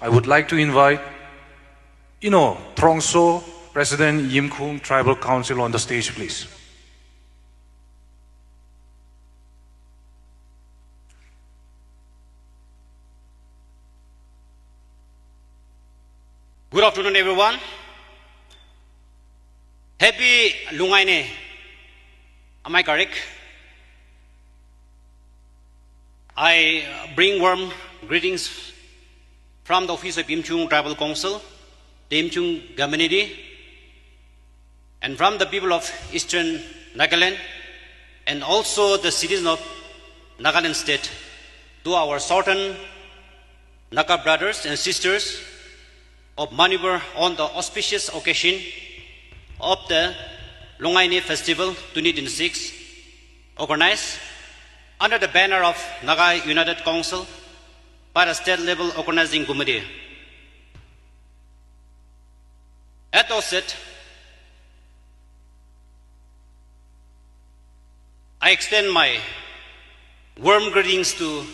I would like to invite, Trongso President Yim Khung Tribal Council on the stage, please. Good afternoon, everyone. Happy Lungai Ne. Am I correct? I bring warm greetings from the office of Yim Khung Tribal Council, the Yim Khung community, and from the people of Eastern Nagaland, and also the citizens of Nagaland State, to our southern Naga brothers and sisters of Manipur on the auspicious occasion of the Lungai Ne Festival 2026, organized under the banner of Naga United Council by the state level organizing committee. At the outset, I extend my warm greetings to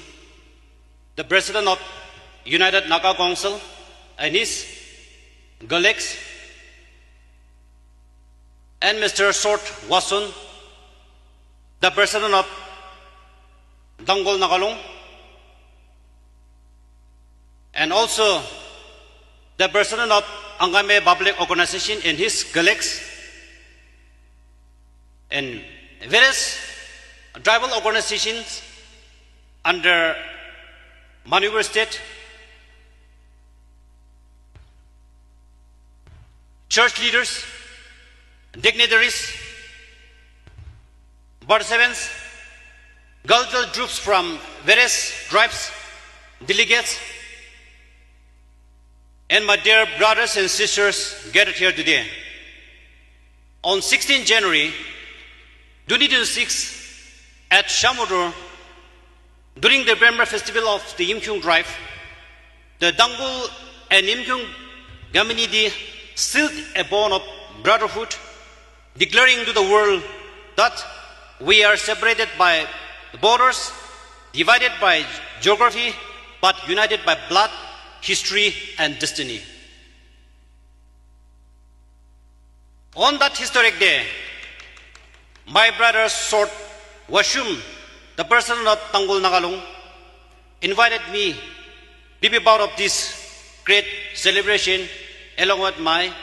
the President of United Naga Council and his colleagues, and Mr. Sort Wasun, the President of Dangol Nagalong, and also the President of Angame Public Organization and his colleagues, and various tribal organizations under Manipur State, church leaders, dignitaries, participants, cultural groups from various tribes, delegates, and my dear brothers and sisters gathered here today. On 16 January 2026 at Shamudur, during the Brahma festival of the Yim Khung tribe, the Dangul and Yim Khung community sealed a bond of brotherhood, declaring to the world that we are separated by borders, divided by geography, but united by blood, history, and destiny. On that historic day, my brother Sort Washum, the President of Tangul Nagalung, invited me to be part of this great celebration along with my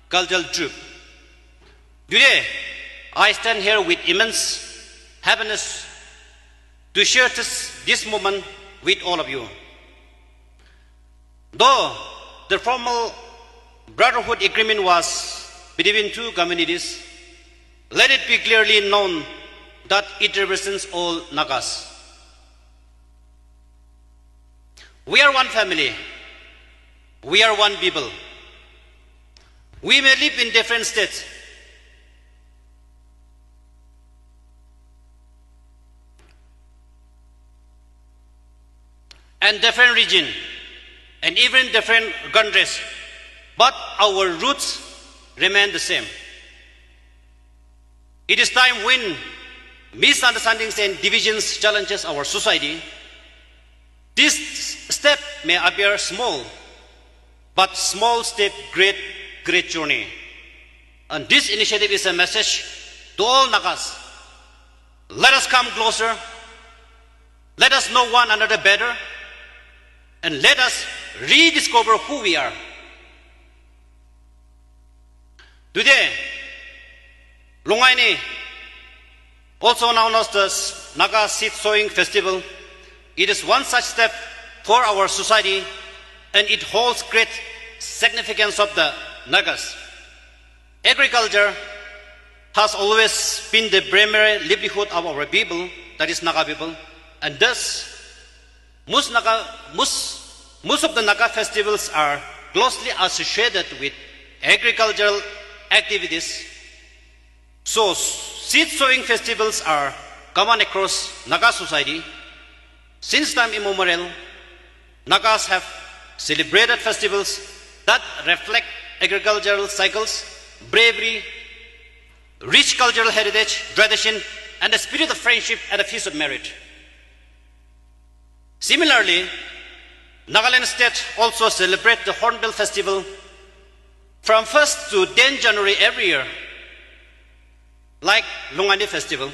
cultural troop. Today, I stand here with immense happiness to share this moment with all of you. Though the formal brotherhood agreement was between two communities, let it be clearly known that it represents all Nagas. We are one family. We are one people. We may live in different states, and different region, and even different countries, but our roots remain the same. It is time when misunderstandings and divisions challenges our society. This step may appear small, but small step, great journey. And this initiative is a message to all Nagas. Let us come closer. Let us know one another better. And let us rediscover who we are. Today, Lungai Ne, also known as the Naga Seed Sowing Festival, it is one such step for our society, and it holds great significance of the Nagas. Agriculture has always been the primary livelihood of our people, that is Naga people, and thus most of the Naga festivals are closely associated with agricultural activities. So seed sowing festivals are common across Naga society. Since time immemorial, Nagas have celebrated festivals that reflect agricultural cycles, bravery, rich cultural heritage, tradition, and the spirit of friendship and a feast of merit. Similarly, Nagaland State also celebrates the Hornbill Festival from 1st to 10 January every year, like Lungani Festival.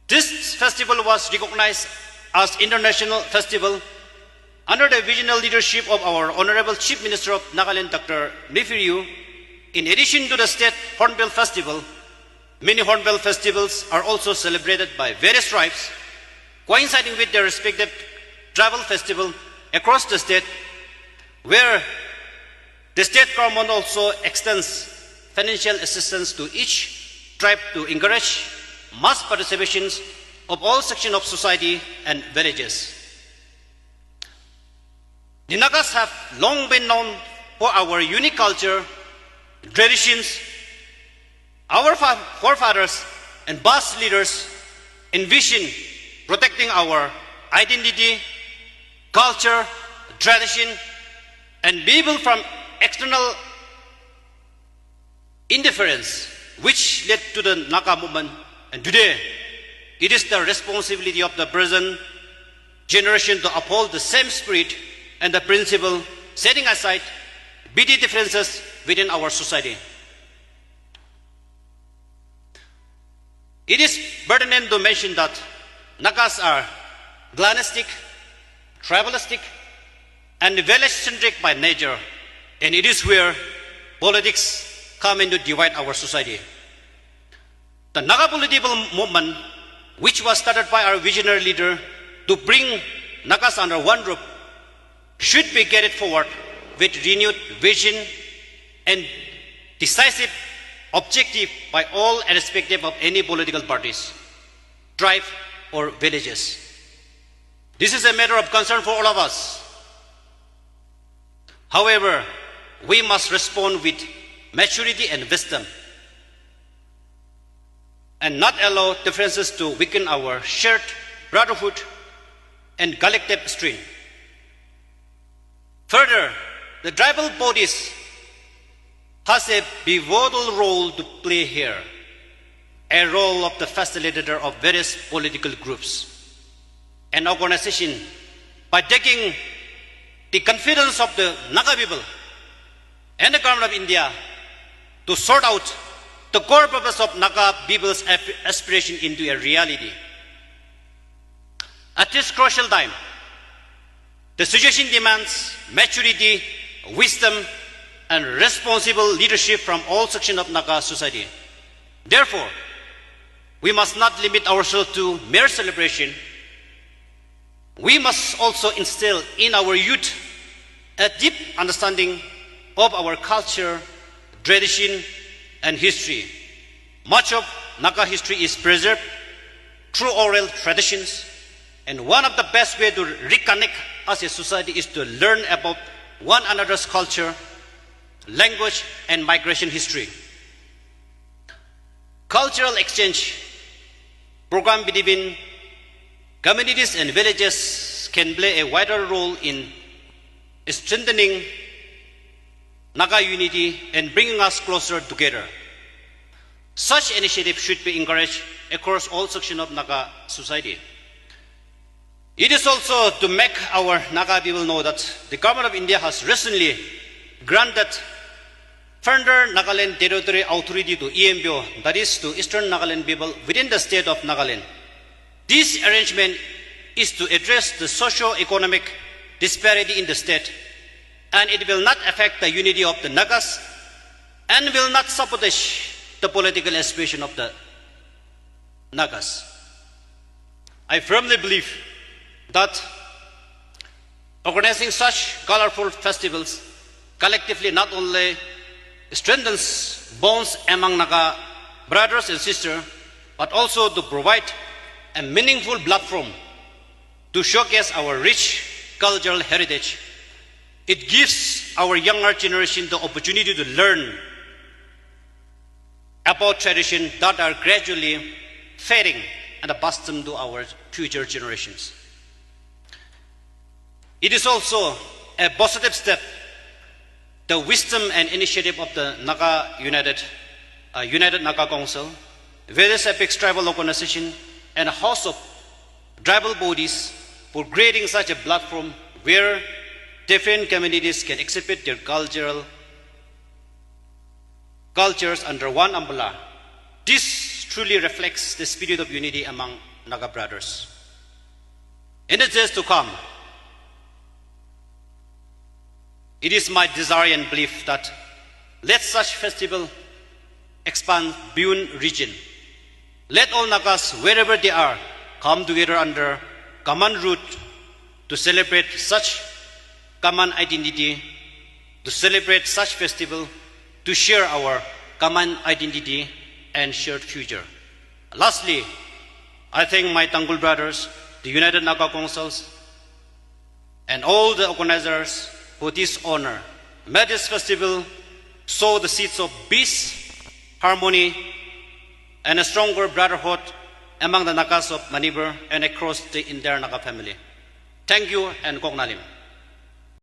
This festival was recognized as International Festival under the visionary leadership of our Honorable Chief Minister of Nagaland, Dr. Nifiryu. In addition to the State Hornbill Festival, many Hornbill festivals are also celebrated by various tribes, coinciding with their respective tribal festival across the state, where the state government also extends financial assistance to each tribe to encourage mass participation of all sections of society and villages. The Nagas have long been known for our unique culture, traditions. Our forefathers and past leaders envisioned protecting our identity, culture, tradition, and be able from external interference, which led to the Naga movement. And today, it is the responsibility of the present generation to uphold the same spirit and the principle, setting aside petty differences within our society. It is pertinent to mention that Nagas are clanistic, tribalistic, and village-centric by nature, and it is where politics come in to divide our society. The Naga political movement, which was started by our visionary leader to bring Nagas under one roof, should be carried forward with renewed vision and decisive objective by all irrespective of any political parties, tribe, or villages. This is a matter of concern for all of us. However, we must respond with maturity and wisdom and not allow differences to weaken our shared brotherhood and collective strength. Further, the tribal bodies has a pivotal role to play here, a role of the facilitator of various political groups and organizations by taking the confidence of the Naga people and the government of India to sort out the core purpose of Naga people's aspiration into a reality. At this crucial time, the situation demands maturity, wisdom, and responsible leadership from all sections of Naga society. Therefore, we must not limit ourselves to mere celebration. We must also instill in our youth a deep understanding of our culture, tradition, and history. Much of Naga history is preserved through oral traditions, and one of the best ways to reconnect as a society is to learn about one another's culture, language, and migration history. Cultural exchange program between communities and villages can play a vital role in strengthening Naga unity and bringing us closer together. Such initiatives should be encouraged across all sections of Naga society. It is also to make our Naga people know that the government of India has recently granted further Nagaland territory authority to EMBO, that is to Eastern Nagaland people within the state of Nagaland. This arrangement is to address the socio-economic disparity in the state, and it will not affect the unity of the Nagas and will not sabotage the political aspiration of the Nagas. I firmly believe that organizing such colorful festivals collectively not only strengthens bonds among Naga brothers and sisters, but also to provide a meaningful platform to showcase our rich cultural heritage. It gives our younger generation the opportunity to learn about traditions that are gradually fading and passed on to our future generations. It is also a positive step, the wisdom and initiative of the Naga United Naga Council, various apex tribal organizations, and a host of tribal bodies for creating such a platform where different communities can exhibit their cultures under one umbrella. This truly reflects the spirit of unity among Naga brothers. In the days to come, it is my desire and belief that let such festival expand beyond region. Let all Nagas, wherever they are, come together under common root to celebrate such common identity, to celebrate such festival, to share our common identity and shared future. Lastly, I thank my Tanggul brothers, the United Naga Councils, and all the organizers for this honor. May this festival sow the seeds of peace, harmony, and a stronger brotherhood among the Nagas of Manipur and across the entire Naga family. Thank you and Kok Nalim.